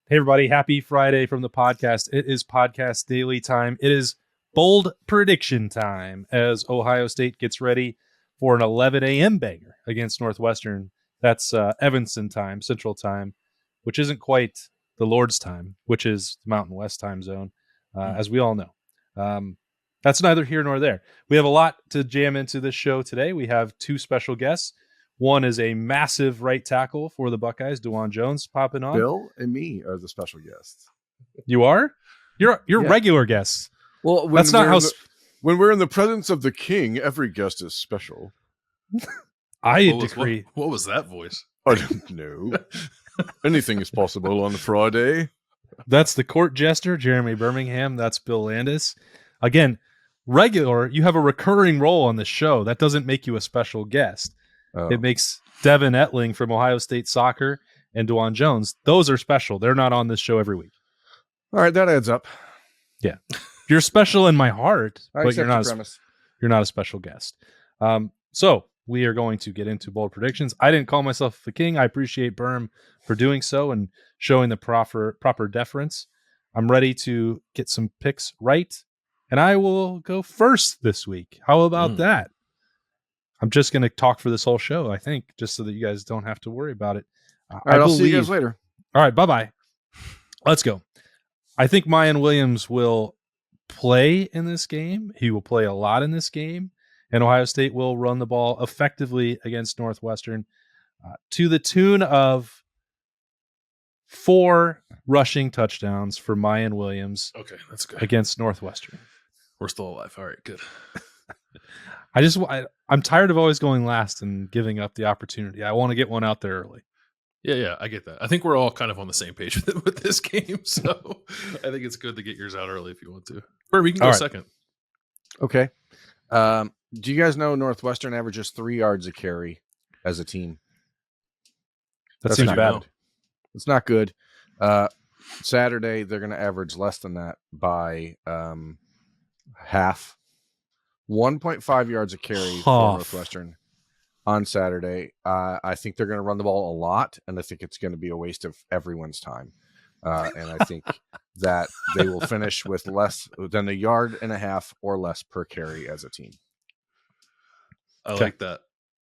Hey, everybody. Happy Friday from the podcast. It is podcast daily time. It is bold prediction time as Ohio State gets ready for an 11 a.m. banger against Northwestern. That's Evanston time, Central time, which isn't quite the Lord's time, which is the Mountain West time zone, as we all know. That's neither here nor there. We have a lot to jam into this show today. We have two special guests. One is a massive right tackle for the Buckeyes, Dawand Jones, popping on. Bill and me are the special guests. You are? You're regular guests. Well, that's not how. When we're in the presence of the king, every guest is special. I agree. What was that voice? I don't know. Anything is possible on Friday. That's the court jester, Jeremy Birmingham. That's Bill Landis. Again, regular. You have a recurring role on the show. That doesn't make you a special guest. Oh. It makes Devin Etling from Ohio State Soccer and Dawand Jones. Those are special. They're not on this show every week. All right, that adds up. Yeah, you're special in my heart, but you're not a special guest. So we are going to get into bold predictions. I didn't call myself the king. I appreciate Berm for doing so and showing the proper deference. I'm ready to get some picks right, and I will go first this week. How about that? I'm just going to talk for this whole show, I think, just so that you guys don't have to worry about it. All right, I'll see you guys later. All right, bye-bye. Let's go. I think Mayan Williams will play in this game. He will play a lot in this game, and Ohio State will run the ball effectively against Northwestern to the tune of 4 rushing touchdowns for Mayan Williams. Okay, that's good. Against Northwestern. We're still alive. All right, good. I'm tired of always going last and giving up the opportunity. I want to get one out there early. Yeah, I get that. I think we're all kind of on the same page with this game, so I think it's good to get yours out early if you want to. Or we can go second. Okay. Do you guys know Northwestern averages 3 yards a carry as a team? That seems bad. It's not good. Saturday, they're going to average less than that by half. 1.5 yards a carry for Northwestern on Saturday. I think they're going to run the ball a lot, and I think it's going to be a waste of everyone's time. And I think that they will finish with less than 1.5 yards or less per carry as a team. I like that.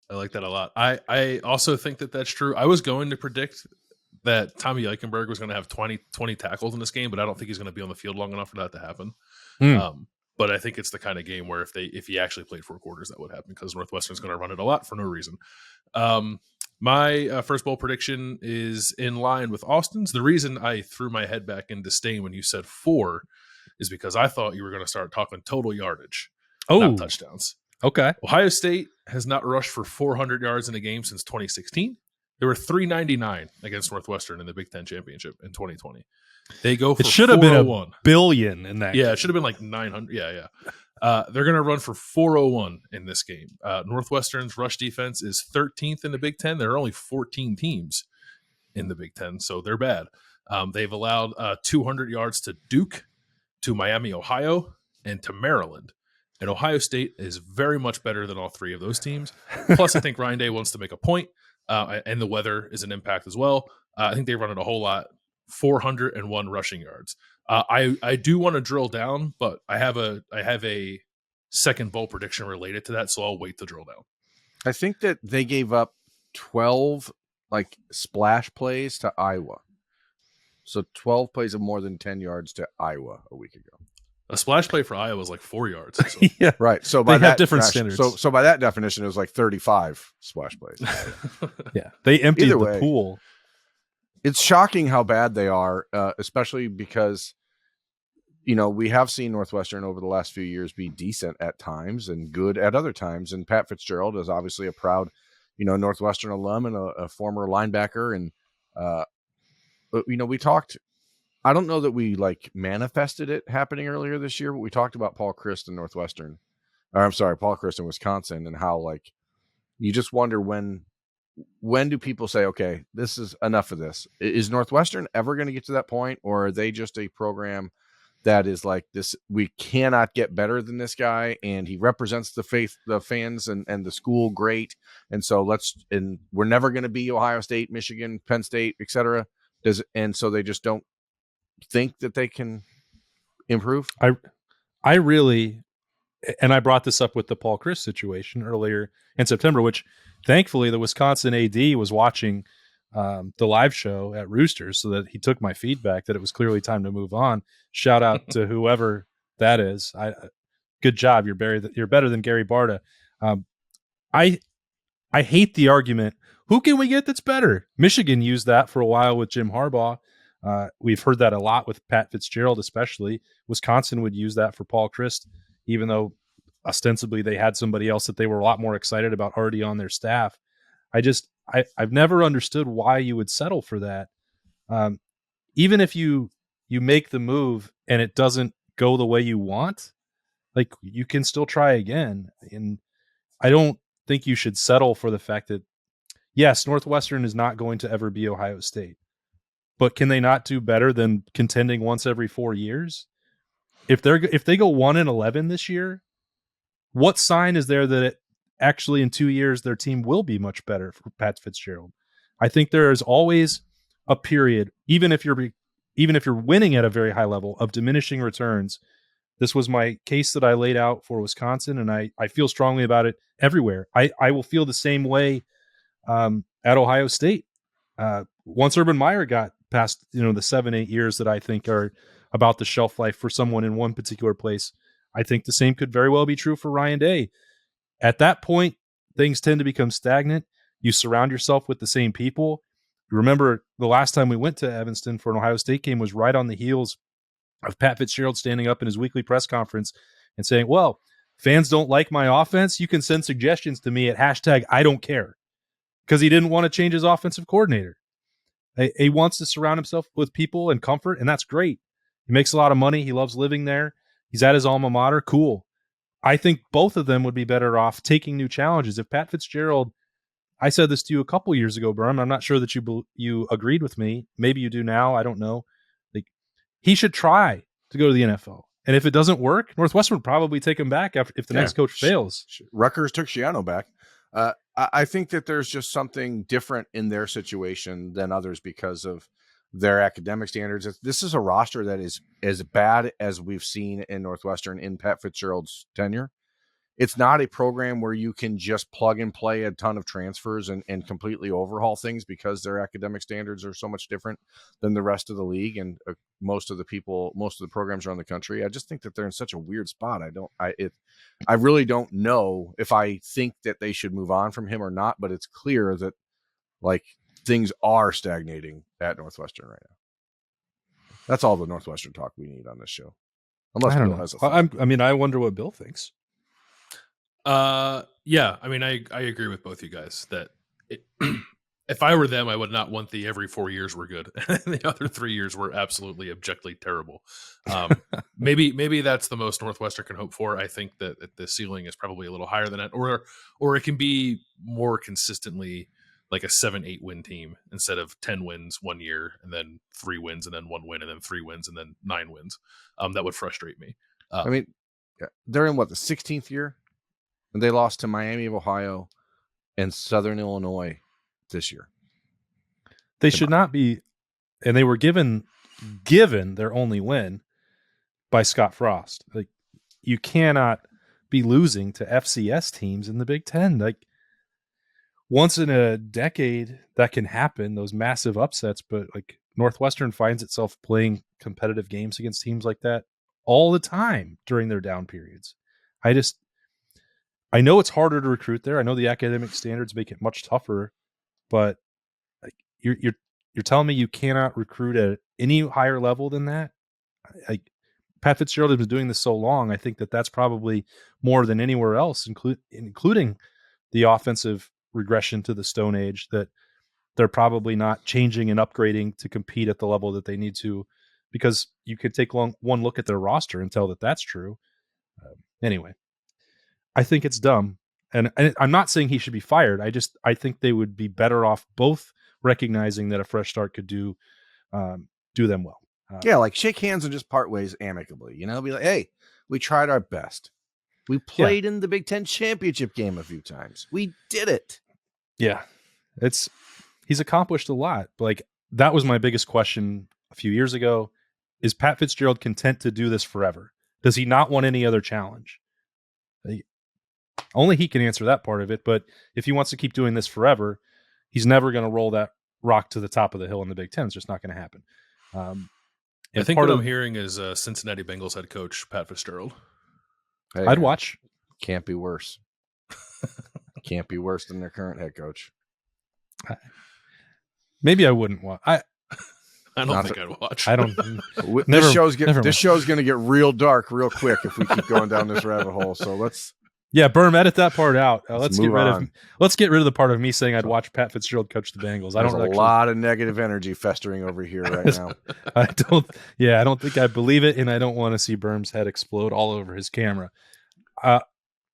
I like that a lot. I also think that that's true. I was going to predict that Tommy Eichenberg was going to have 20 tackles in this game, but I don't think he's going to be on the field long enough for that to happen. But I think it's the kind of game where if he actually played 4 quarters, that would happen because Northwestern's going to run it a lot for no reason. My first bowl prediction is in line with Austin's. The reason I threw my head back in disdain when you said 4 is because I thought you were going to start talking total yardage, not touchdowns. Okay. Ohio State has not rushed for 400 yards in a game since 2016. There were 399 against Northwestern in the Big Ten Championship in 2020. They go for 401. It should have been $1 billion in that game. It should have been like 900. Yeah. They're going to run for 401 in this game. Northwestern's rush defense is 13th in the Big Ten. There are only 14 teams in the Big Ten, so they're bad. They've allowed 200 yards to Duke, to Miami, Ohio, and to Maryland. And Ohio State is very much better than all 3 of those teams. Plus, I think Ryan Day wants to make a point, and the weather is an impact as well. I think they run it a whole lot. 401 rushing yards. I do want to drill down, but I have a second bowl prediction related to that, so I'll wait to drill down. I think that they gave up 12 splash plays to Iowa. So 12 plays of more than 10 yards to Iowa a week ago. A splash play for Iowa was like 4 yards. So. Yeah, right. So they have different standards. So by that definition, it was like 35 splash plays. Yeah, they emptied the pool. It's shocking how bad they are, especially because, we have seen Northwestern over the last few years be decent at times and good at other times. And Pat Fitzgerald is obviously a proud, Northwestern alum and a former linebacker. And, we talked, I don't know that we manifested it happening earlier this year, but we talked about Paul Chryst and Paul Chryst in Wisconsin, and how you just wonder when do people say, okay, this is enough of this? Is Northwestern ever going to get to that point, or are they just a program that is like this? We cannot get better than this guy, and he represents the fans and the school great, and so we're never going to be Ohio State, Michigan, Penn State, etc. And so they just don't think that they can improve? I really, and I brought this up with the Paul Chryst situation earlier in September, which thankfully the Wisconsin AD was watching the live show at Roosters, so that he took my feedback that it was clearly time to move on. Shout out to whoever that is. Good job. You're better than Gary Barta. I hate the argument. Who can we get that's better? Michigan used that for a while with Jim Harbaugh. We've heard that a lot with Pat Fitzgerald, especially. Wisconsin would use that for Paul Chryst, even though ostensibly they had somebody else that they were a lot more excited about already on their staff. I've never understood why you would settle for that. Even if you make the move and it doesn't go the way you want, like, you can still try again. And I don't think you should settle for the fact that, yes, Northwestern is not going to ever be Ohio State, but can they not do better than contending once every 4 years? If they go 1-11 this year, what sign is there that actually in 2 years their team will be much better for Pat Fitzgerald? I think there is always a period, even if you're winning at a very high level, of diminishing returns. This was my case that I laid out for Wisconsin, and I feel strongly about it everywhere. I will feel the same way at Ohio State. Once Urban Meyer got past the 7-8 years that I think are about the shelf life for someone in one particular place, I think the same could very well be true for Ryan Day. At that point, things tend to become stagnant. You surround yourself with the same people. Remember, the last time we went to Evanston for an Ohio State game was right on the heels of Pat Fitzgerald standing up in his weekly press conference and saying, well, fans don't like my offense. You can send suggestions to me at #IDon'tCare, because he didn't want to change his offensive coordinator. He wants to surround himself with people and comfort, and that's great. He makes a lot of money. He loves living there. He's at his alma mater. Cool. I think both of them would be better off taking new challenges. If Pat Fitzgerald, I said this to you a couple years ago, Berm, I'm not sure that you agreed with me. Maybe you do now. I don't know. Like, he should try to go to the NFL. And if it doesn't work, Northwestern would probably take him back if the next coach fails. Rutgers took Shiano back. I think that there's just something different in their situation than others because of their academic standards. This is a roster that is as bad as we've seen in Northwestern in Pat Fitzgerald's tenure. It's not a program where you can just plug and play a ton of transfers and completely overhaul things, because their academic standards are so much different than the rest of the league and most of the programs around the country. I just think that they're in such a weird spot. I really don't know if I think that they should move on from him or not, but it's clear that like things are stagnating at Northwestern right now. That's all the Northwestern talk we need on this show. Unless I don't Bill know. has a thought. I wonder what Bill thinks. Yeah, I mean, I agree with both you guys that if I were them, I would not want the every 4 years were good. The other 3 years were absolutely objectively terrible. Maybe that's the most Northwestern can hope for. I think that the ceiling is probably a little higher than that, or it can be more consistently like a 7-8 win team instead of 10 wins 1 year and then 3 wins and then 1 win and then 3 wins and then 9 wins. That would frustrate me. I mean, they're in the 16th year? And they lost to Miami of Ohio and Southern Illinois this year. They should not be, and they were given their only win by Scott Frost. Like, you cannot be losing to FCS teams in the Big Ten. Like, once in a decade that can happen, those massive upsets, but like Northwestern finds itself playing competitive games against teams like that all the time during their down periods. I know it's harder to recruit there. I know the academic standards make it much tougher, but like you're telling me you cannot recruit at any higher level than that? Like, Pat Fitzgerald has been doing this so long. I think that's probably more than anywhere else, including the offensive regression to the Stone Age, that they're probably not changing and upgrading to compete at the level that they need to, because you could take one look at their roster and tell that that's true. Anyway, I think it's dumb. And I'm not saying he should be fired. I think they would be better off both recognizing that a fresh start could do them well. Like shake hands and just part ways amicably, be like, hey, we tried our best. We played in the Big Ten championship game a few times. We did it. Yeah. He's accomplished a lot. Like, that was my biggest question a few years ago. is Pat Fitzgerald content to do this forever? Does he not want any other challenge? Only he can answer that part of it. But if he wants to keep doing this forever, he's never going to roll that rock to the top of the hill in the Big Ten. It's just not going to happen. I think what I'm hearing is Cincinnati Bengals head coach Pat Fitzgerald. Hey, I'd watch. Can't be worse. Can't be worse than their current head coach. Maybe I wouldn't watch. I don't think I'd watch. I don't. This show's going to get real dark real quick if we keep going down this rabbit hole. So let's. Yeah, Berm, edit that part out. Let's get rid on. Let's get rid of the part of me saying I'd watch Pat Fitzgerald coach the Bengals. There's a lot of negative energy festering over here right now. I don't think I believe it, and I don't want to see Berm's head explode all over his camera.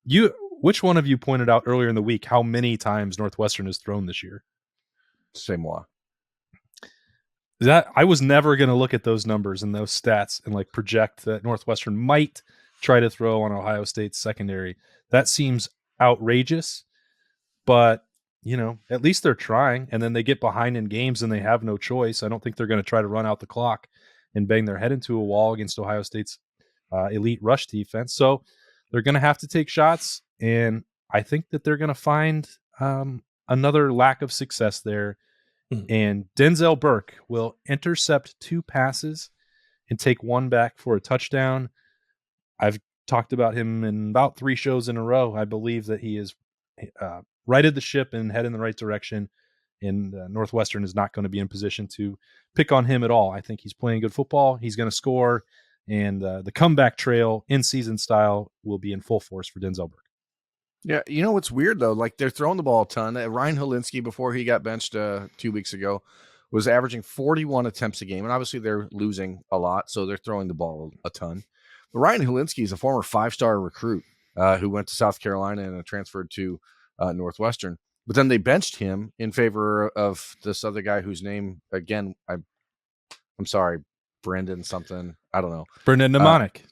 Which one of you pointed out earlier in the week how many times Northwestern has thrown this year? C'est moi. That I was never going to look at those numbers and those stats and like project that Northwestern might try to throw on Ohio State's secondary. That seems outrageous, but at least they're trying. And then they get behind in games and they have no choice. I don't think they're going to try to run out the clock and bang their head into a wall against Ohio State's elite rush defense. So they're going to have to take shots, and I think that they're going to find another lack of success there. And Denzel Burke will intercept 2 passes and take 1 back for a touchdown. I've talked about him in about 3 shows in a row. I believe that he is righted the ship and head in the right direction, and Northwestern is not going to be in position to pick on him at all. I think he's playing good football. He's going to score, and the comeback trail in season style will be in full force for Denzel Burke. Yeah, what's weird though? Like they're throwing the ball a ton. Ryan Helinski, before he got benched 2 weeks ago, was averaging 41 attempts a game, and obviously they're losing a lot, so they're throwing the ball a ton. But Ryan Helinski is a former 5-star recruit who went to South Carolina and transferred to Northwestern. But then they benched him in favor of this other guy whose name, again, I'm sorry, Brendan something. I don't know. Brendan Mnemonic.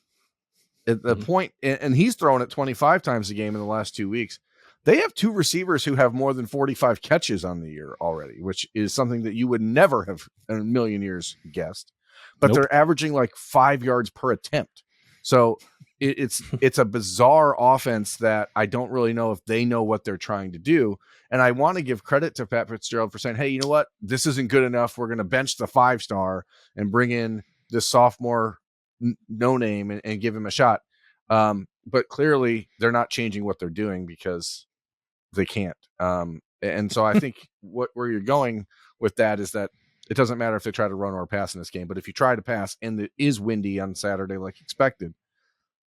At the point, and he's thrown it 25 times a game in the last 2 weeks. They have 2 receivers who have more than 45 catches on the year already, which is something that you would never have in a million years guessed. But Nope. They're averaging like 5 yards per attempt. So it's a bizarre offense that I don't really know if they know what they're trying to do. And I want to give credit to Pat Fitzgerald for saying, hey, you know what? This isn't good enough. We're going to bench the 5-star and bring in this sophomore no name and give him a shot. But clearly they're not changing what they're doing because they can't. And so I think where you're going with that is that it doesn't matter if they try to run or pass in this game, but if you try to pass and it is windy on Saturday, like expected,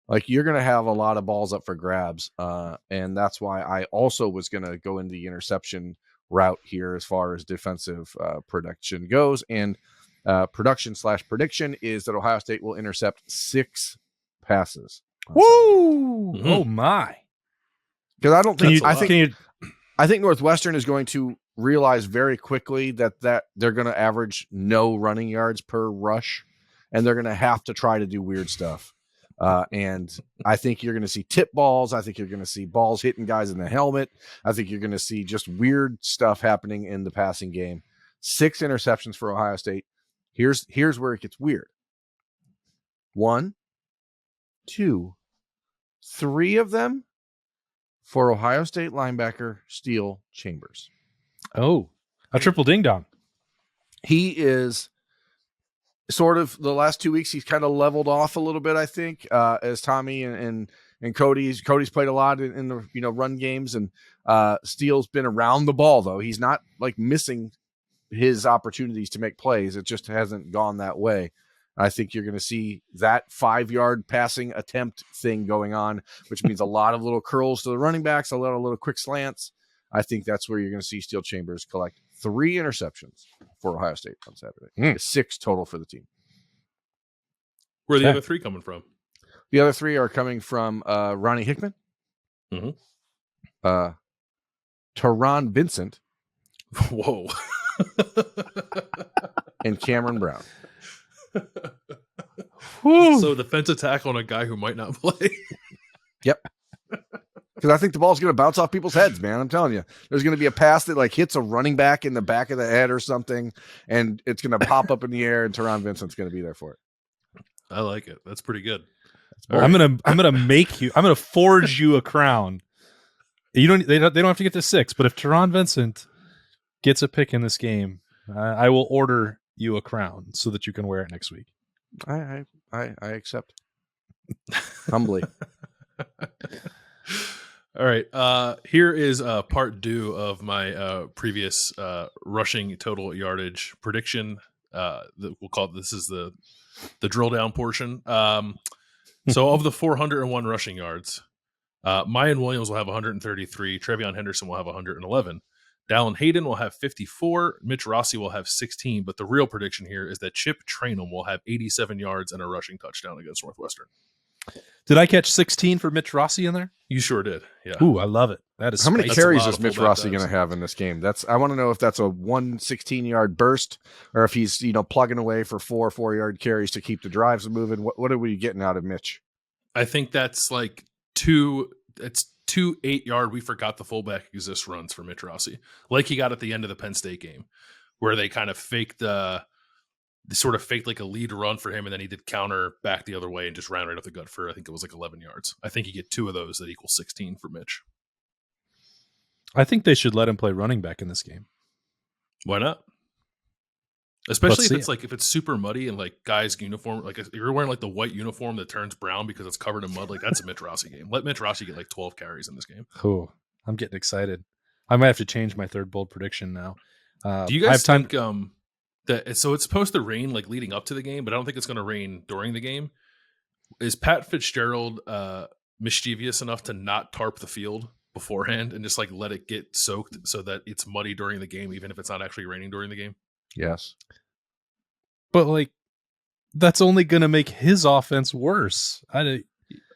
like you're going to have a lot of balls up for grabs. And that's why I also was going to go into the interception route here as far as defensive production goes. And production/prediction is that Ohio State will intercept 6 passes. Woo! Mm-hmm. Oh my! Because I don't think I think Northwestern is going to realize very quickly that they're going to average no running yards per rush, and they're going to have to try to do weird stuff. And I think you're going to see tip balls. I think you're going to see balls hitting guys in the helmet. I think you're going to see just weird stuff happening in the passing game. 6 interceptions for Ohio State. Here's where it gets weird. 1, 2, 3 of them for Ohio State linebacker Steele Chambers. Oh, a triple ding dong. He is sort of the last 2 weeks. He's kind of leveled off a little bit, I think, as Tommy and Cody's played a lot in the run games, and Steele's been around the ball though. He's not like missing his opportunities to make plays. It just hasn't gone that way. I think you're going to see that 5-yard passing attempt thing going on, which means a lot of little curls to the running backs, a lot of little quick slants. I think that's where you're going to see Steele Chambers collect 3 interceptions for Ohio State on Saturday. 6 total for the team. Where are the other 3 coming from? The other 3 are coming from Ronnie Hickman, Teron Vincent, whoa, and Cameron Brown. So defensive tackle on a guy who might not play. Yep. Because I think the ball's going to bounce off people's heads, man. I'm telling you. There's going to be a pass that like hits a running back in the back of the head or something, and it's going to pop up in the air, and Teron Vincent's going to be there for it. I like it. That's pretty good. I'm gonna make you. I'm gonna forge you a crown. They don't have to get to 6, but if Teron Vincent gets a pick in this game, I will order you a crown so that you can wear it next week. I accept. Humbly. All right. Here is part 2 of my previous rushing total yardage prediction. We'll call it, this is the drill down portion. So of the 401 rushing yards, Mayan Williams will have 133. Trevion Henderson will have 111. Dallin Hayden will have 54. Mitch Rossi will have 16. But the real prediction here is that Chip Trainum will have 87 yards and a rushing touchdown against Northwestern. Did I catch 16 for Mitch Rossi in there? You sure did. Yeah. Ooh, I love it. That is how many spicy. carries is Mitch Rossi going to have in this game? I want to know if that's a 116-yard burst or if he's plugging away for 4-4-yard carries to keep the drives moving. What are we getting out of Mitch? I think that's like two 8-yard. We forgot the fullback exists runs for Mitch Rossi, like he got at the end of the Penn State game, where they kind of faked like a lead run for him, and then he did counter back the other way and just ran right up the gut for, I think it was like 11 yards. I think you get 2 of those that equals 16 for Mitch. I think they should let him play running back in this game. Why not? Especially if it's super muddy and like guys' uniform, like if you're wearing like the white uniform that turns brown because it's covered in mud, like that's a Mitch Rossi game. Let Mitch Rossi get like 12 carries in this game. Oh, I'm getting excited. I might have to change my third bold prediction now. Do you guys think that so it's supposed to rain like leading up to the game, but I don't think it's going to rain during the game? Is Pat Fitzgerald mischievous enough to not tarp the field beforehand and just like let it get soaked so that it's muddy during the game, even if it's not actually raining during the game? Yes. But like, that's only going to make his offense worse.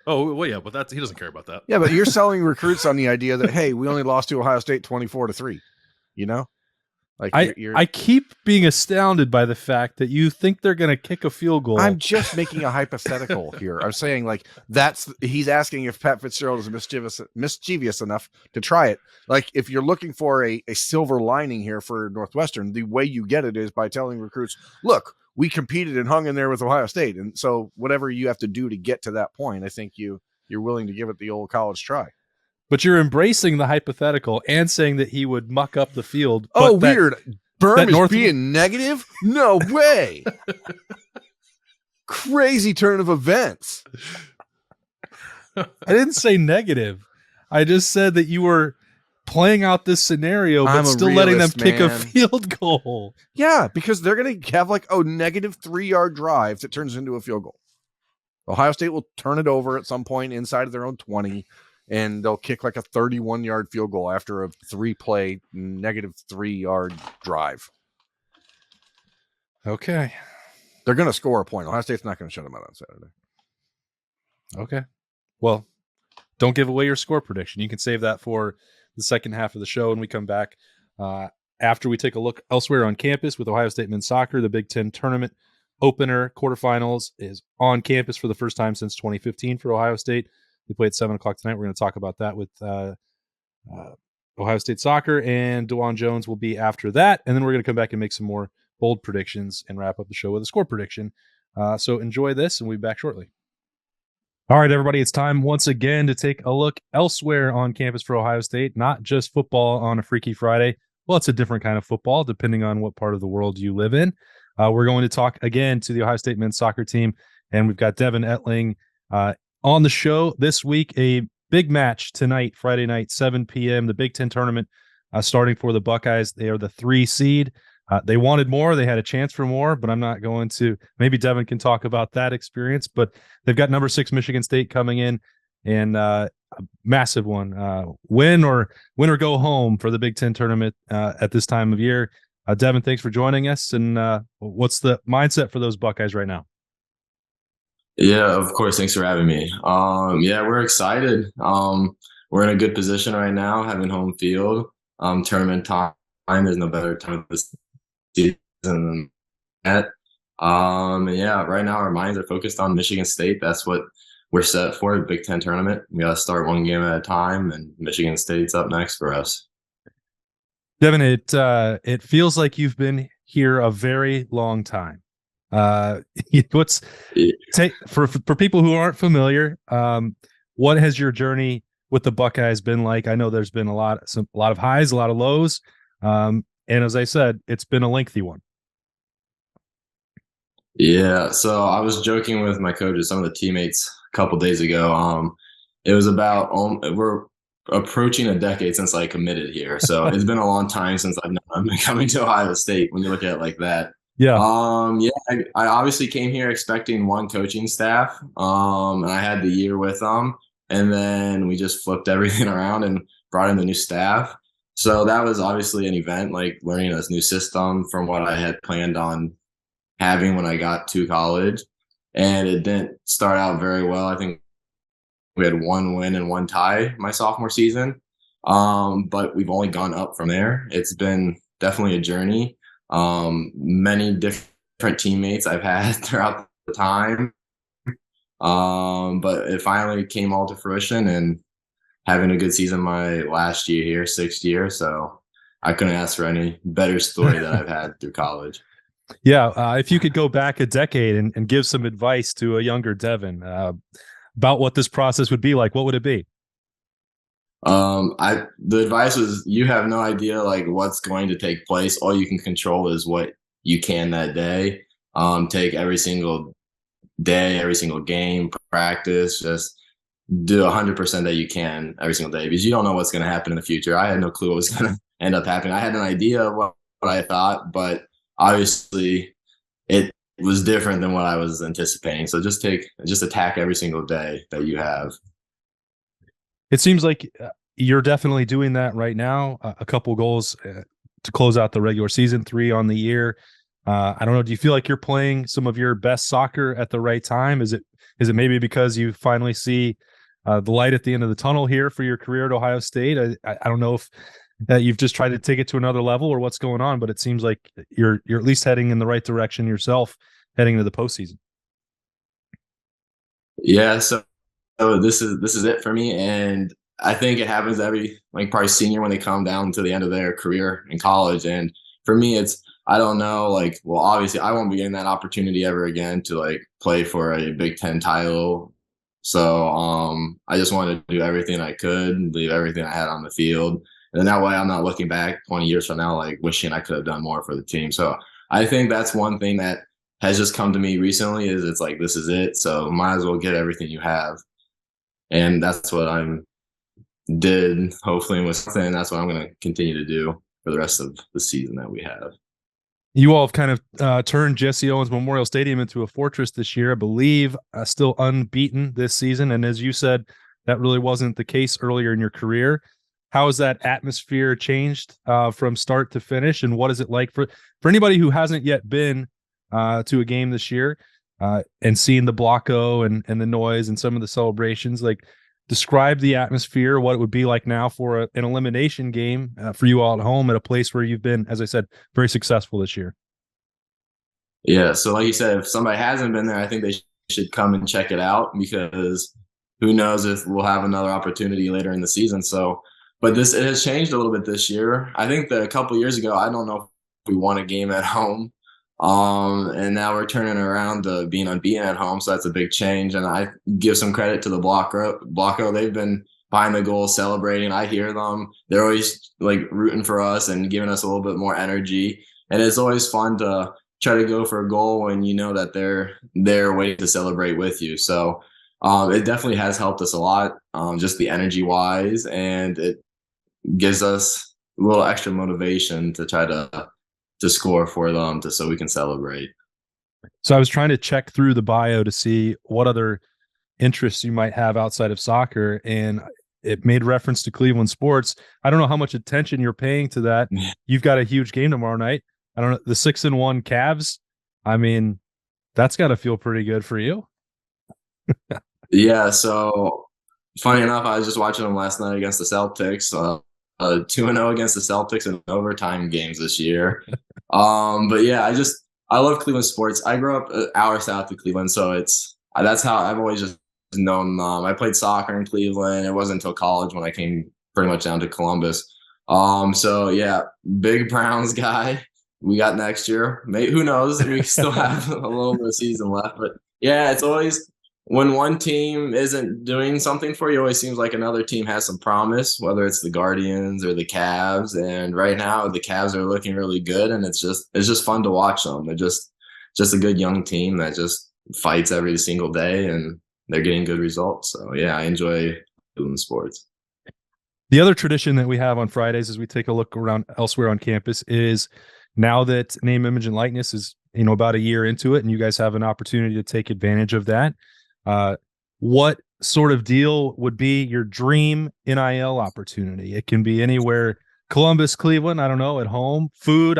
Oh, well, yeah, but he doesn't care about that. Yeah, but you're selling recruits on the idea that, hey, we only lost to Ohio State 24-3. Like I keep being astounded by the fact that you think they're going to kick a field goal. I'm just making a hypothetical here. I'm saying like he's asking if Pat Fitzgerald is mischievous enough to try it. Like if you're looking for a silver lining here for Northwestern, the way you get it is by telling recruits, look, we competed and hung in there with Ohio State. And so whatever you have to do to get to that point, I think you're willing to give it the old college try. But you're embracing the hypothetical and saying that he would muck up the field. Oh, weird. Berm is being negative? No way. Crazy turn of events. I didn't say negative. I just said that you were playing out this scenario, but still letting them kick a field goal. Yeah, because they're going to have like negative 3-yard drive that turns into a field goal. Ohio State will turn it over at some point inside of their own 20. And they'll kick like a 31-yard field goal after a 3-play negative 3-yard drive. Okay. They're going to score a point. Ohio State's not going to shut them out on Saturday. Okay. Well, don't give away your score prediction. You can save that for the second half of the show when we come back. After we take a look elsewhere on campus with Ohio State men's soccer, the Big Ten tournament opener quarterfinals is on campus for the first time since 2015 for Ohio State. They play at 7 o'clock tonight. We're going to talk about that with Ohio State soccer, and Dawand Jones will be after that. And then we're going to come back and make some more bold predictions and wrap up the show with a score prediction. So enjoy this, and we'll be back shortly. All right, everybody, it's time once again to take a look elsewhere on campus for Ohio State, not just football on a Freaky Friday. Well, it's a different kind of football, depending on what part of the world you live in. We're going to talk again to the Ohio State men's soccer team, and we've got Devin Ettling on the show this week. A big match tonight, Friday night, 7 p.m., the Big Ten tournament starting for the Buckeyes. They are the 3 seed. They wanted more. They had a chance for more, but I'm not going to. Maybe Devin can talk about that experience, but they've got number 6 Michigan State coming in, and a massive one. Win or go home for the Big Ten tournament at this time of year. Devin, thanks for joining us. And what's the mindset for those Buckeyes right now? Yeah, of course. Thanks for having me. Yeah, we're excited. We're in a good position right now, having home field. Tournament time, there's no better time of the season than that. Yeah, right now our minds are focused on Michigan State. That's what we're set for, the Big Ten tournament. We got to start one game at a time, and Michigan State's up next for us. Devin, it feels like you've been here a very long time. What's for people who aren't familiar, what has your journey with the Buckeyes been like? I know there's been a lot of highs, a lot of lows, and as I said, it's been a lengthy one. Yeah, so I was joking with my coaches, some of the teammates, a couple days ago. It was about we're approaching a decade since I committed here, so it's been a long time since I've been coming to Ohio State. When you look at it like that, Yeah. Yeah, I obviously came here expecting one coaching staff, and I had the year with them, and then we just flipped everything around and brought in the new staff. So that was obviously an event, like learning this new system from what I had planned on having when I got to college. And it didn't start out very well. I think we had one win and one tie my sophomore season. But we've only gone up from there. It's been definitely a journey. Many different teammates I've had throughout the time. But it finally came all to fruition and having a good season my last year here, 6th year. So I couldn't ask for any better story that I've had through college. Yeah, if you could go back a decade and give some advice to a younger Devin about what this process would be like, what would it be? The advice was you have no idea like what's going to take place. All you can control is what you can that day. Take every single day, every single game, practice, just do 100% that you can every single day because you don't know what's going to happen in the future. I had no clue what was going to end up happening. I had an idea of what I thought, but obviously it was different than what I was anticipating. So just attack every single day that you have. It seems like you're definitely doing that right now. A couple goals to close out the regular season, 3 on the year. I don't know. Do you feel like you're playing some of your best soccer at the right time? Is it maybe because you finally see the light at the end of the tunnel here for your career at Ohio State? I don't know if you've just tried to take it to another level or what's going on, but it seems like you're at least heading in the right direction yourself, heading into the postseason. Yeah, so this is it for me, and I think it happens every probably senior when they come down to the end of their career in college. And for me, it's I don't know, well, obviously I won't be getting that opportunity ever again to play for a Big Ten title. So I just wanted to do everything I could, leave everything I had on the field. And that way I'm not looking back 20 years from now, wishing I could have done more for the team. So I think that's one thing that has just come to me recently is it's this is it. So might as well get everything you have. And that's what did hopefully in Wisconsin. That's what I'm going to continue to do for the rest of the season that we have. You all have kind of turned Jesse Owens Memorial Stadium into a fortress this year, I believe, still unbeaten this season. And as you said, that really wasn't the case earlier in your career. How has that atmosphere changed from start to finish? And what is it like for anybody who hasn't yet been to a game this year and seen the Blocko and the noise and some of the celebrations? Describe the atmosphere, what it would be like now for an elimination game for you all at home at a place where you've been, as I said, very successful this year. Yeah, so like you said, if somebody hasn't been there, I think they should come and check it out because who knows if we'll have another opportunity later in the season. So, but it has changed a little bit this year. I think that a couple years ago, I don't know if we won a game at home. And now we're turning around to being unbeaten at home. So that's a big change. And I give some credit to the Blocko. They've been behind the goal celebrating. I hear them. They're always rooting for us and giving us a little bit more energy. And it's always fun to try to go for a goal when you know that they're waiting to celebrate with you. So it definitely has helped us a lot, just the energy wise. And it gives us a little extra motivation to try to score for them so we can celebrate. So I was trying to check through the bio to see what other interests you might have outside of soccer, and it made reference to Cleveland sports. I don't know how much attention you're paying to that. You've got a huge game tomorrow night. I don't know, the 6-1 Cavs. I mean, that's got to feel pretty good for you. Yeah, so funny enough, I was just watching them last night against the Celtics. 2-0 against the Celtics in overtime games this year. But yeah, I love Cleveland sports. I grew up an hour south of Cleveland, so that's how I've always just known them. I played soccer in Cleveland. It wasn't until college when I came pretty much down to Columbus. So yeah, big Browns guy. we got next year. Maybe, who knows? We still have a little bit of season left. But, yeah, it's always when one team isn't doing something for you, it always seems like another team has some promise, whether it's the Guardians or the Cavs. And right now the Cavs are looking really good, and it's just fun to watch them. They're just a good young team that just fights every single day, and they're getting good results. So, yeah, I enjoy doing sports. The other tradition that we have on Fridays as we take a look around elsewhere on campus is now that Name, Image, and Likeness is, about a year into it, and you guys have an opportunity to take advantage of that. What sort of deal would be your dream NIL opportunity? It can be anywhere, Columbus, Cleveland, I don't know, at home, food.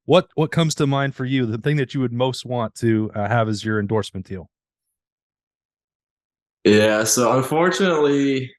What comes to mind for you? The thing that you would most want to have as your endorsement deal? Yeah. So unfortunately,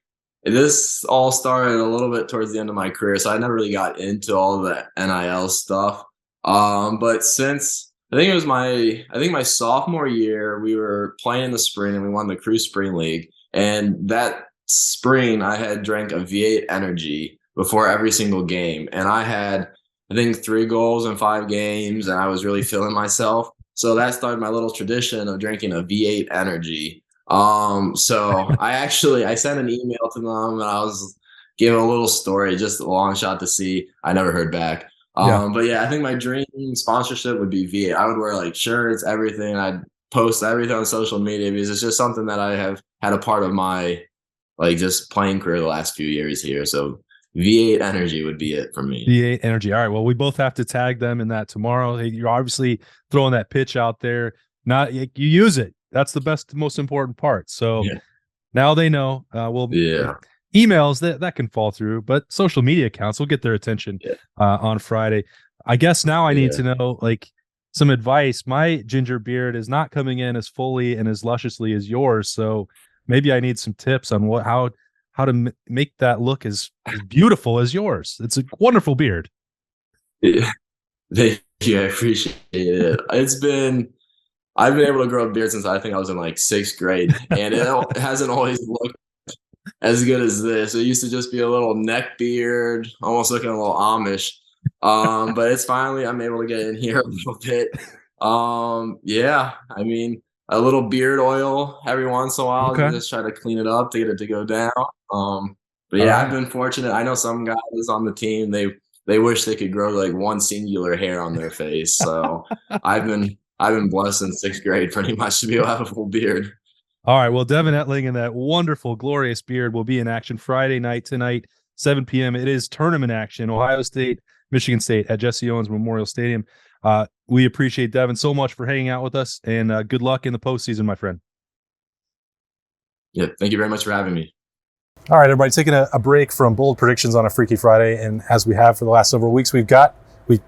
this all started a little bit towards the end of my career, so I never really got into all the NIL stuff. But since I think my sophomore year, we were playing in the spring and we won the Crew Spring League. And that spring, I had drank a V8 Energy before every single game, and I had, I think, 3 goals in 5 games, and I was really feeling myself. So that started my little tradition of drinking a V8 Energy. So I sent an email to them, and I was giving a little story, just a long shot to see. I never heard back. But yeah, I think my dream sponsorship would be V8. I would wear like shirts, everything. I'd post everything on social media because it's just something that I have had a part of my just playing career the last few years here. So V8 Energy would be it for me. V8 Energy. All right. Well, we both have to tag them in that tomorrow. You're obviously throwing that pitch out there. You use it. That's the most important part. So now they know. Emails that can fall through, but social media accounts will get their attention on Friday. I guess now I need to know some advice. My ginger beard is not coming in as fully and as lusciously as yours, so maybe I need some tips on how to make that look as beautiful as yours. It's a wonderful beard. Yeah. Thank you. I appreciate it. I've been able to grow a beard since I think I was in 6th grade, and it hasn't always looked as good as this. It used to just be a little neck beard, almost looking a little Amish. But it's finally, I'm able to get in here a little bit. I mean, a little beard oil every once in a while, just try to clean it up to get it to go down. But yeah, I've been fortunate. I know some guys on the team, they wish they could grow one singular hair on their face. So I've been blessed in 6th grade pretty much to be able to have a full beard. All right. Well, Devin Etling and that wonderful, glorious beard will be in action Friday night tonight, 7 p.m. It is tournament action, Ohio State, Michigan State at Jesse Owens Memorial Stadium. We appreciate Devin so much for hanging out with us, and good luck in the postseason, my friend. Yeah, thank you very much for having me. All right, everybody, taking a break from bold predictions on a Freaky Friday, and as we have for the last several weeks, we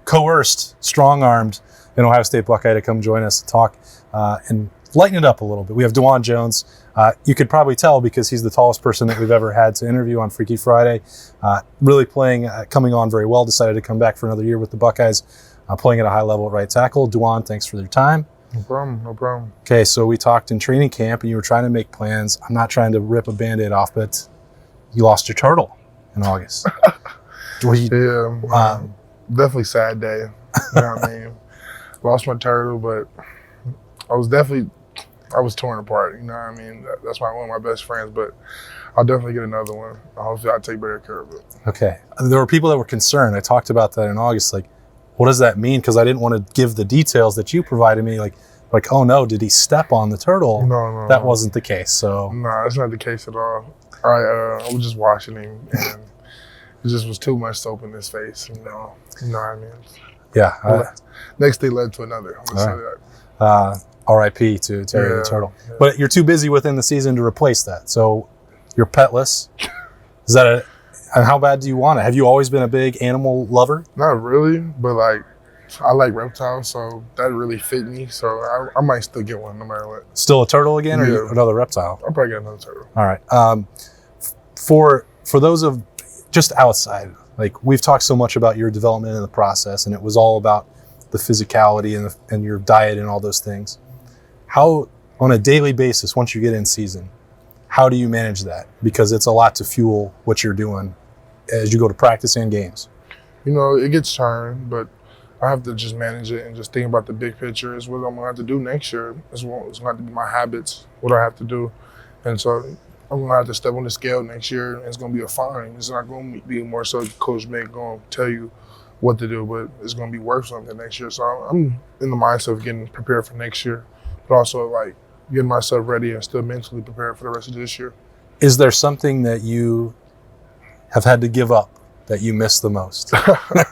coerced, strong-armed an Ohio State Buckeye to come join us and talk and lighten it up a little bit. We have Dawand Jones. You could probably tell because he's the tallest person that we've ever had to interview on Freaky Friday. Really coming on very well, decided to come back for another year with the Buckeyes, playing at a high level at right tackle. Dawand, thanks for your time. No problem. Okay, so we talked in training camp, and you were trying to make plans. I'm not trying to rip a Band-Aid off, but you lost your turtle in August. Definitely sad day. You know what I mean? Lost my turtle, but I was torn apart. You know what I mean? That's one of my best friends, but I'll definitely get another one. Hopefully I'll take better care of it. Okay. There were people that were concerned. I talked about that in August. What does that mean? Because I didn't want to give the details that you provided me. Oh no, did he step on the turtle? No. That wasn't the case. So no, that's not the case at all. I was just washing him, and it just was too much soap in his face. You know what I mean? Yeah. Next day led to another. I'm gonna say that. R.I.P. to Terry the Turtle. Yeah. But you're too busy within the season to replace that. So you're petless. Is that and how bad do you want it? Have you always been a big animal lover? Not really, but I like reptiles, so that really fit me. So I might still get one no matter what. Still a turtle again, or another reptile? I'll probably get another turtle. All right. For those of just outside, we've talked so much about your development in the process, and it was all about the physicality and your diet and all those things. How, on a daily basis, once you get in season, how do you manage that? Because it's a lot to fuel what you're doing as you go to practice and games. It gets tiring, but I have to just manage it and just think about the big picture. Is what I'm gonna have to do next year. It's going to have to be my habits, what I have to do, and so I'm gonna have to step on the scale next year. And it's gonna be a fine. It's not gonna be more so Coach May gonna tell you what to do, but it's gonna be worth something next year. So I'm in the mindset of getting prepared for next year, but also like getting myself ready and still mentally prepared for the rest of this year. Is there something that you have had to give up that you miss the most? I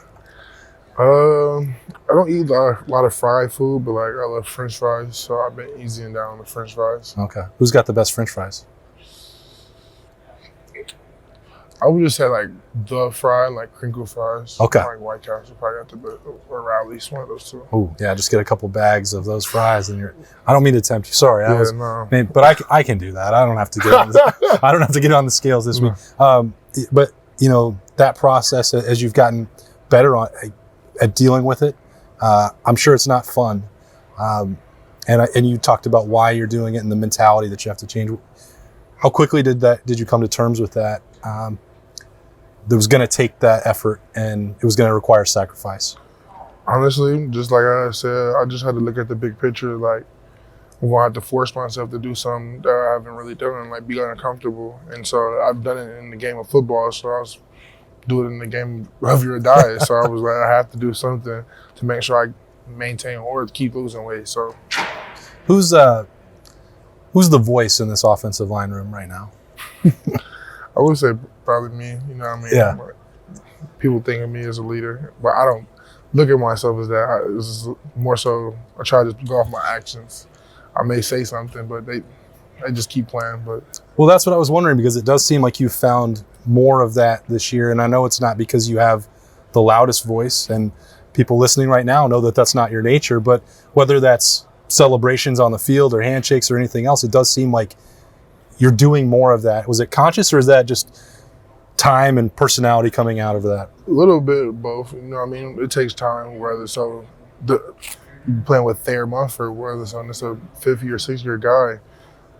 don't eat a lot of fried food, but like I love French fries, so I've been easing down on the French fries. Okay. Who's got the best French fries? I would just say like the fry, like crinkle fries. Okay. Like Wildcats would probably have to be, or at least one of those two. Oh, yeah, just get a couple bags of those fries and I don't mean to tempt you. Sorry. No. But I can do that. I don't have to get on the scales this week. But that process as you've gotten better at dealing with it, I'm sure it's not fun. And you talked about why you're doing it and the mentality that you have to change. How quickly did you come to terms with that? That was going to take that effort and it was going to require sacrifice. Honestly, just like I said, I just had to look at the big picture. Like, I'm going to have to force myself to do something that I haven't really done and like be uncomfortable. And so I've done it in the game of football, so I was doing it in the game of your diet. So I was like, I have to do something to make sure I maintain or keep losing weight. So who's the voice in this offensive line room right now? I would say probably me, you know what I mean? Yeah. But people think of me as a leader, but I don't look at myself as that. It's more so I try to go off my actions. I may say something, but they just keep playing. But well, that's what I was wondering, because it does seem like you found more of that this year, and I know it's not because you have the loudest voice, and people listening right now know that that's not your nature, but whether that's celebrations on the field or handshakes or anything else, it does seem like you're doing more of that. Was it conscious, or is that just time and personality coming out of that? a little bit of both, you know what I mean? It takes time, whether so playing with Thayer Munford, whether so it's a 5th year, 6th year guy,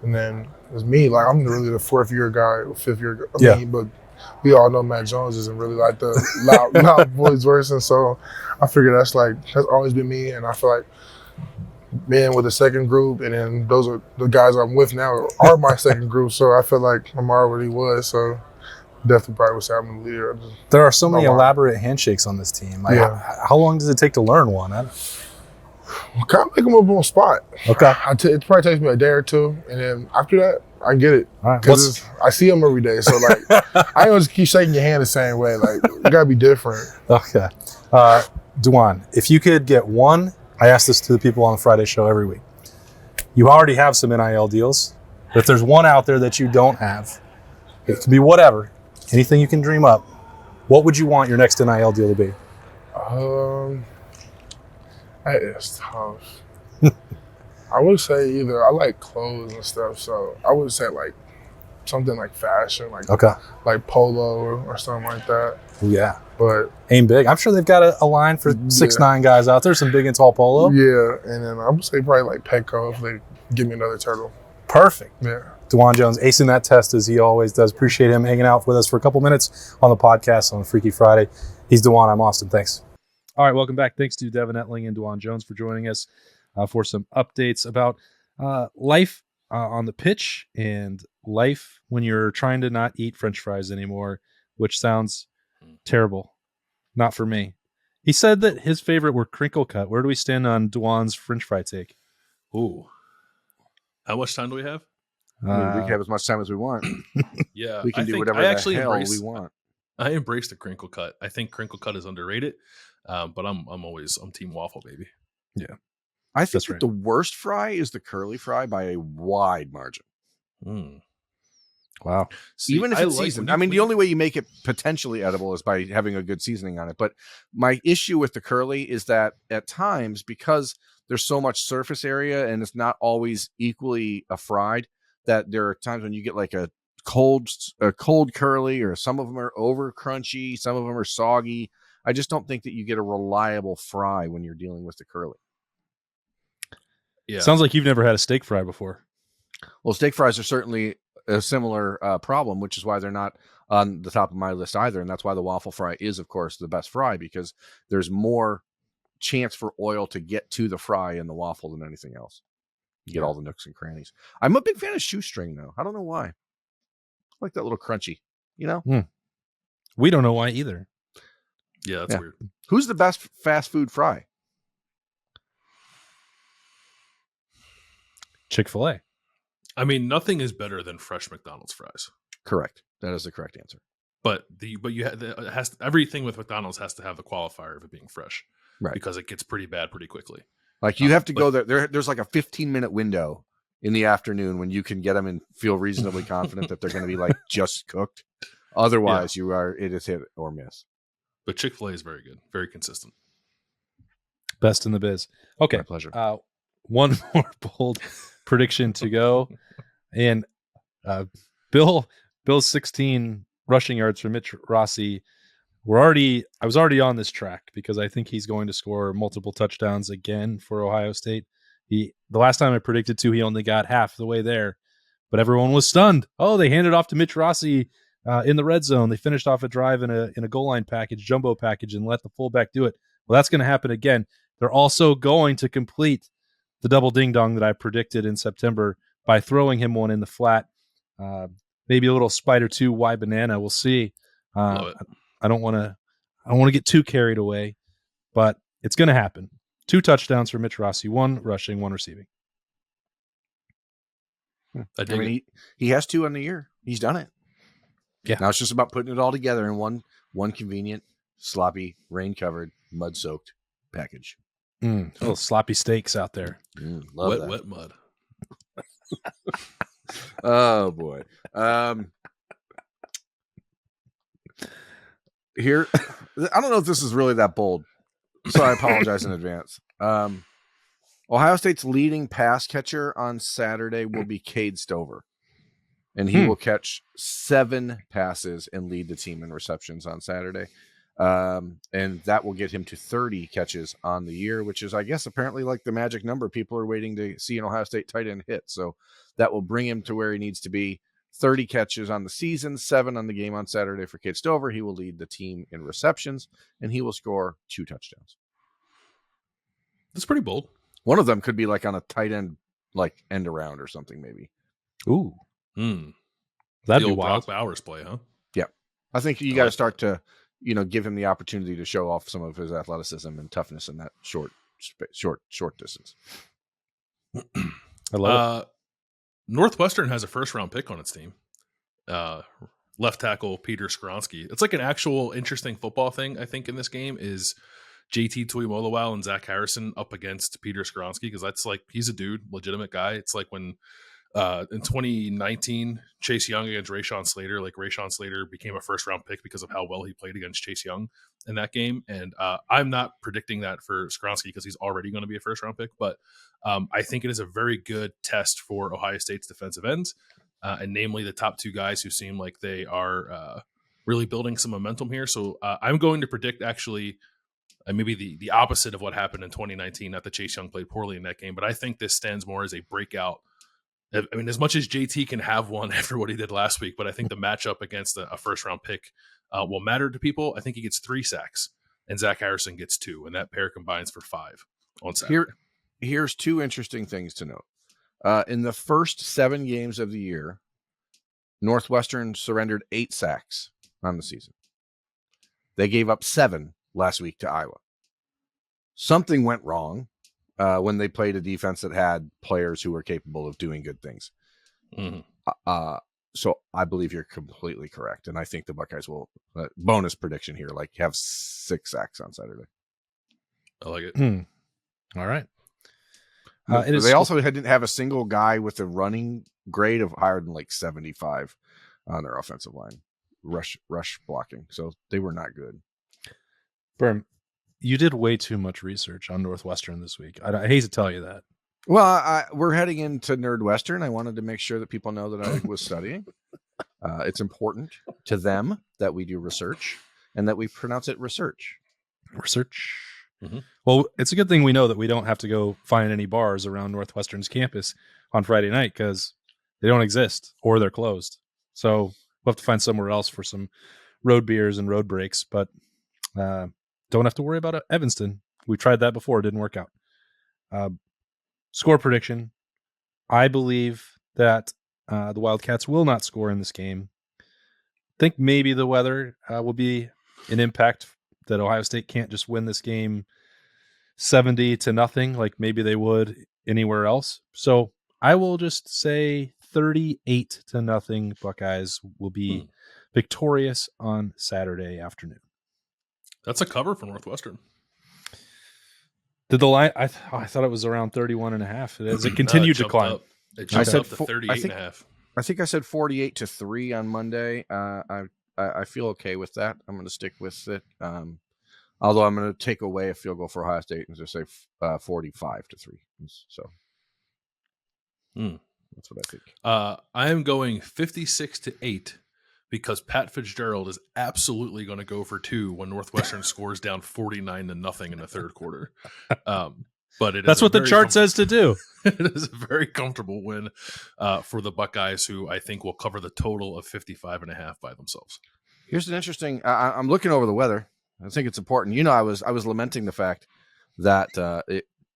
and then it's me, like I'm really the 4th year guy, 5th year guy. I mean, but we all know Matt Jones isn't really like the loud voice version, so I figure that's always been me, and I feel like being with the second group, and then those are the guys I'm with now are my second group, so I feel like I'm already was, so definitely probably would say I'm the leader. There are so many elaborate handshakes on this team. How long does it take to learn one? Kind of make them up on the spot. Okay. It probably takes me a day or two, and then after that, I get it. All right. Because I see them every day, so like I don't just keep shaking your hand the same way. Like you gotta be different. Okay. Dawand, if you could get one, I ask this to the people on the Friday show every week. You already have some NIL deals, but if there's one out there that you don't have, it can be whatever, anything you can dream up. What would you want your next NIL deal to be? That is tough. I would say either I like clothes and stuff, so I would say like something like fashion, like polo or something like that. Yeah. But aim big. I'm sure they've got a line for 6'9" guys out there, some big and tall polo. Yeah, and then I would say probably like Petco if they give me another turtle. Perfect. Yeah. DeJuan Jones acing that test as he always does. Appreciate him hanging out with us for a couple minutes on the podcast on Freaky Friday. He's DeJuan. I'm Austin. Thanks. All right, welcome back. Thanks to Devin Etling and DeJuan Jones for joining us for some updates about life on the pitch and life when you're trying to not eat French fries anymore, which sounds terrible. Not for me. He said that his favorite were crinkle cut. Where do we stand on DeJuan's French fry take? Ooh. How much time do we have? I mean, we can have as much time as we want. Yeah. We can do whatever the hell we want. I embrace the crinkle cut. I think crinkle cut is underrated, but I'm team waffle, baby. Yeah. I think that the worst fry is the curly fry by a wide margin. Wow. See, even if it's seasoned. I mean, the only way you make it potentially edible is by having a good seasoning on it. But my issue with the curly is that at times, because there's so much surface area and it's not always equally fried, that there are times when you get like a cold curly, or some of them are over crunchy, some of them are soggy. I just don't think that you get a reliable fry when you're dealing with the curly. Yeah. Sounds like you've never had a steak fry before. Well, steak fries are certainly a similar problem, which is why they're not on the top of my list either. And that's why the waffle fry is, of course, the best fry, because there's more chance for oil to get to the fry in the waffle than anything else. You get all the nooks and crannies. I'm a big fan of shoestring, though. I don't know why. I like that little crunchy, you know? We don't know why either. Yeah, that's weird. Who's the best fast food fry? Chick-fil-A. I mean, nothing is better than fresh McDonald's fries. Correct. That is the correct answer. But everything with McDonald's has to have the qualifier of it being fresh, right? Because it gets pretty bad pretty quickly. Like you have to go there. There's like a 15-minute window in the afternoon when you can get them and feel reasonably confident that they're going to be like just cooked. Otherwise, it is hit or miss. But Chick-fil-A is very good, very consistent, best in the biz. Okay, my pleasure. One more bold prediction to go, and Bill's 16 rushing yards for Mitch Rossi. I was already on this track because I think he's going to score multiple touchdowns again for Ohio State. The last time I predicted 2, he only got half the way there, but everyone was stunned. Oh, they handed off to Mitch Rossi in the red zone. They finished off a drive in a goal line package, jumbo package, and let the fullback do it. Well, that's going to happen again. They're also going to complete the double ding dong that I predicted in September by throwing him one in the flat. Maybe a little spider 2 Y banana. We'll see. Love it. I don't want to get too carried away, but it's going to happen. 2 touchdowns for Mitch Rossi, 1 rushing, 1 receiving. I mean, he has 2 on the year. He's done it. Yeah. Now it's just about putting it all together in one convenient, sloppy, rain-covered, mud-soaked package. Little sloppy steaks out there. Love wet mud. Oh boy. Here, I don't know if this is really that bold, so I apologize in advance. Ohio State's leading pass catcher on Saturday will be Cade Stover, and he will catch 7 passes and lead the team in receptions on Saturday. And that will get him to 30 catches on the year, which is, I guess, apparently like the magic number people are waiting to see an Ohio State tight end hit. So that will bring him to where he needs to be. 30 catches on the season, 7 on the game on Saturday for Cade Stover. He will lead the team in receptions, and he will score 2 touchdowns. That's pretty bold. One of them could be like on a tight end, like end around or something, maybe. Ooh. That'd be wild. Brock Bowers play, huh? Yeah. I think you got to start to, give him the opportunity to show off some of his athleticism and toughness in that short distance. I love it. Northwestern has a first-round pick on its team. Left tackle Peter Skronsky. It's like an actual interesting football thing, I think, in this game is JT Tuimoloau and Zach Harrison up against Peter Skronsky, because that's like, he's a dude, legitimate guy. It's like when in 2019, Chase Young against Rashawn Slater, like Rashawn Slater became a first-round pick because of how well he played against Chase Young in that game. And I'm not predicting that for Skronsky because he's already going to be a first-round pick, but I think it is a very good test for Ohio State's defensive ends, and namely the top 2 guys who seem like they are really building some momentum here. So I'm going to predict actually maybe the opposite of what happened in 2019. Not that Chase Young played poorly in that game, but I think this stands more as a breakout. I mean, as much as JT can have one after what he did last week, but I think the matchup against a first-round pick will matter to people. I think he gets 3 sacks, and Zach Harrison gets 2, and that pair combines for 5 on Saturday. Here's 2 interesting things to note. In the first 7 games of the year, Northwestern surrendered 8 sacks on the season. They gave up 7 last week to Iowa. Something went wrong when they played a defense that had players who were capable of doing good things. So I believe you're completely correct. And I think the Buckeyes will, bonus prediction here, like have 6 sacks on Saturday. I like it. All right. They also didn't have a single guy with a running grade of higher than like 75 on their offensive line, rush blocking. So they were not good. Berm, you did way too much research on Northwestern this week. I hate to tell you that. Well, we're heading into Nerdwestern. I wanted to make sure that people know that I was studying. It's important to them that we do research and that we pronounce it research. Research. Mm-hmm. Well, it's a good thing we know that we don't have to go find any bars around Northwestern's campus on Friday night because they don't exist or they're closed. So we'll have to find somewhere else for some road beers and road breaks, but don't have to worry about Evanston. We tried that before. It didn't work out. Score prediction. I believe that the Wildcats will not score in this game. I think maybe the weather will be an impact, that Ohio State can't just win this game 70-0 like maybe they would anywhere else. So I will just say 38-0 Buckeyes will be victorious on Saturday afternoon. That's a cover for Northwestern. Did the line? I thought it was around 31.5. As it continued to climb. It jumped up to 38.5. I think I said 48-3 on Monday. I feel okay with that. I'm going to stick with it. Although I'm going to take away a field goal for Ohio State and just say 45-3. So that's what I think. I am going 56-8 because Pat Fitzgerald is absolutely going to go for 2 when Northwestern scores down 49-0 in the third quarter. But that's what the chart says to do. It is a very comfortable win for the Buckeyes, who I think will cover the total of 55.5 by themselves. Here's an interesting. I'm looking over the weather. I think it's important. I was lamenting the fact that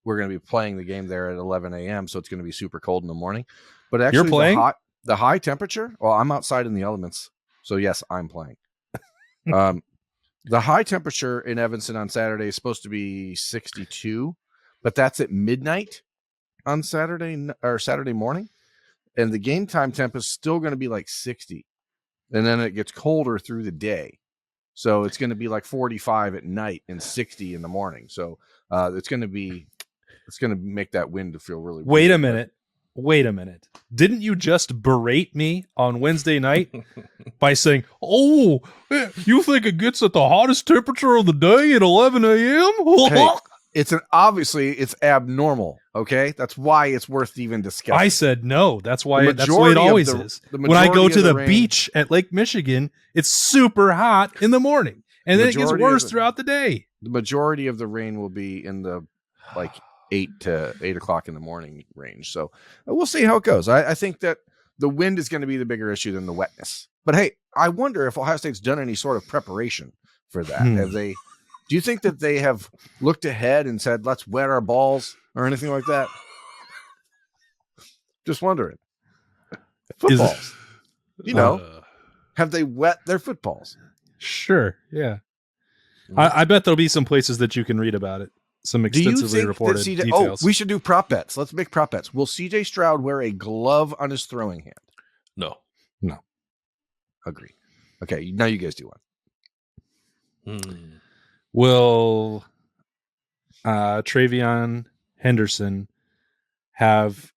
we're going to be playing the game there at 11 a.m., so it's going to be super cold in the morning. But actually, you're playing the high temperature. Well, I'm outside in the elements, so yes, I'm playing. The high temperature in Evanston on Saturday is supposed to be 62, but that's at midnight on Saturday morning, and the game time temp is still going to be like 60, and then it gets colder through the day. So it's going to be like 45 at night and 60 in the morning. So it's going to make that wind to feel really Wait a minute. Didn't you just berate me on Wednesday night by saying, "Oh, you think it gets at the hottest temperature of the day at 11 a.m.?" Hey, it's abnormal. Okay, that's why it's worth even discussing. I said no. That's why that's the way it always is. When I go to the beach at Lake Michigan, it's super hot in the morning, and then it gets worse throughout the day. The majority of the rain will be in the 8 o'clock in the morning range. So we'll see how it goes. I think that the wind is going to be the bigger issue than the wetness. But hey, I wonder if Ohio State's done any sort of preparation for that. Have they? Do you think that they have looked ahead and said, "Let's wet our balls" or anything like that? Just wondering. Footballs. Have they wet their footballs? Sure. Yeah. I bet there'll be some places that you can read about it. Some extensively reported details. We should do prop bets. Let's make prop bets. Will CJ Stroud wear a glove on his throwing hand? No. Agree. Okay. Now you guys do one. Will Travion Henderson have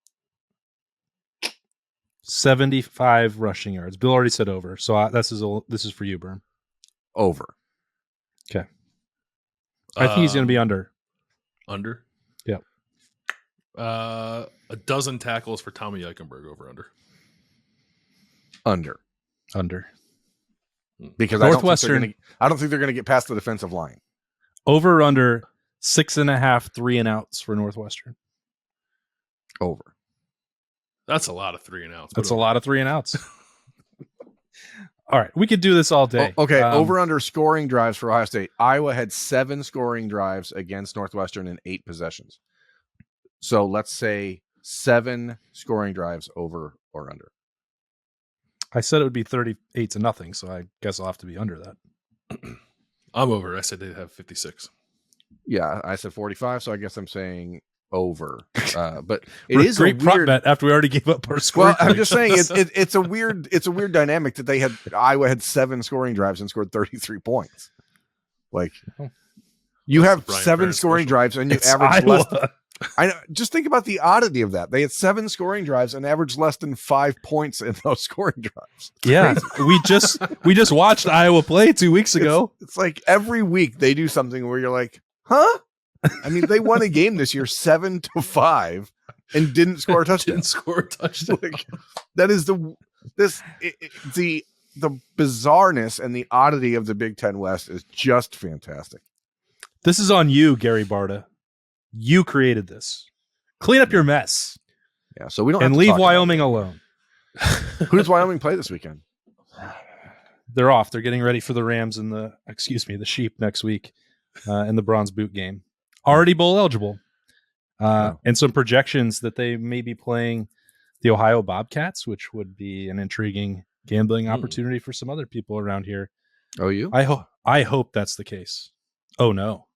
75 rushing yards? Bill already said over, so this is for you, Berm. Over. Okay. I think he's going to be under. Under? Yep. A dozen tackles for Tommy Eichenberg, over under. Under. Because Northwestern, I don't think they're going to get past the defensive line. Over under 6.5 3-and-outs for Northwestern. Over. That's a lot of 3-and-outs. That's a lot of 3-and-outs. All right, we could do this all day. Okay, over under scoring drives for Ohio State. Iowa had 7 scoring drives against Northwestern in 8 possessions. So let's say 7 scoring drives, over or under. I said it would be 38-0, so I guess I'll have to be under that. I'm over. I said they'd have 56. Yeah, I said 45, so I guess I'm saying over. But it is great prop bet after we already gave up our score. Well, I'm just saying it's a weird dynamic that Iowa had 7 scoring drives and scored 33 points. Like you have 7 scoring drives and you average less. I know. Just think about the oddity of that. They had 7 scoring drives and averaged less than 5 points in those scoring drives. Yeah, we just watched Iowa play 2 weeks ago. It's like every week they do something where you're like, huh? I mean, they won a game this year 7-5 and didn't score a touchdown. Like, that is the bizarreness and the oddity of the Big Ten West is just fantastic. This is on you, Gary Barta. You created this. Clean up your mess. Yeah, so we don't and have to leave Wyoming alone. Who does Wyoming play this weekend? They're off. They're getting ready for the Rams and the Sheep next week in the Bronze Boot game. already bowl eligible. Wow. And some projections that they may be playing the Ohio Bobcats, which would be an intriguing gambling opportunity for some other people around here. Oh, you? I hope that's the case. Oh, no.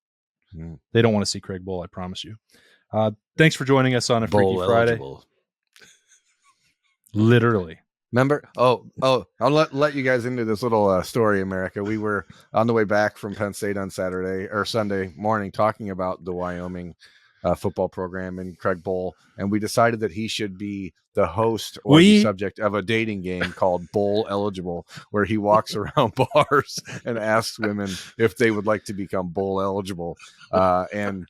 Hmm. They don't want to see Craig Bowl, I promise you. Thanks for joining us on a Freaky Bowl Friday. eligible. Literally. Remember? Oh! I'll let you guys into this little story, America. We were on the way back from Penn State on Saturday or Sunday morning talking about the Wyoming football program and Craig Bowl, and we decided that he should be the host or the subject of a dating game called Bowl Eligible, where he walks around bars and asks women if they would like to become bowl eligible. And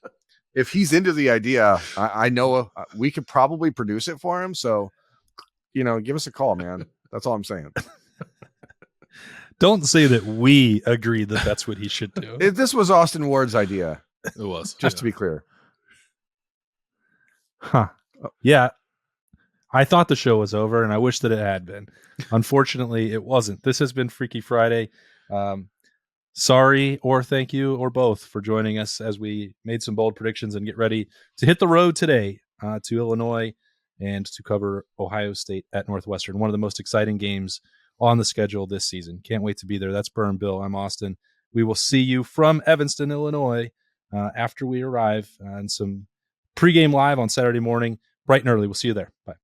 if he's into the idea, I know we could probably produce it for him. So, give us a call, man. That's all I'm saying. Don't say that we agreed that that's what he should do. This was Austin Ward's idea, It was. just to be clear. Huh. Yeah. I thought the show was over, and I wish that it had been. Unfortunately, it wasn't. This has been Freaky Friday. Sorry or thank you or both for joining us as we made some bold predictions and get ready to hit the road today to Illinois and to cover Ohio State at Northwestern. One of the most exciting games on the schedule this season. Can't wait to be there. That's Burn Bill. I'm Austin. We will see you from Evanston, Illinois after we arrive and some pregame live on Saturday morning, bright and early. We'll see you there. Bye.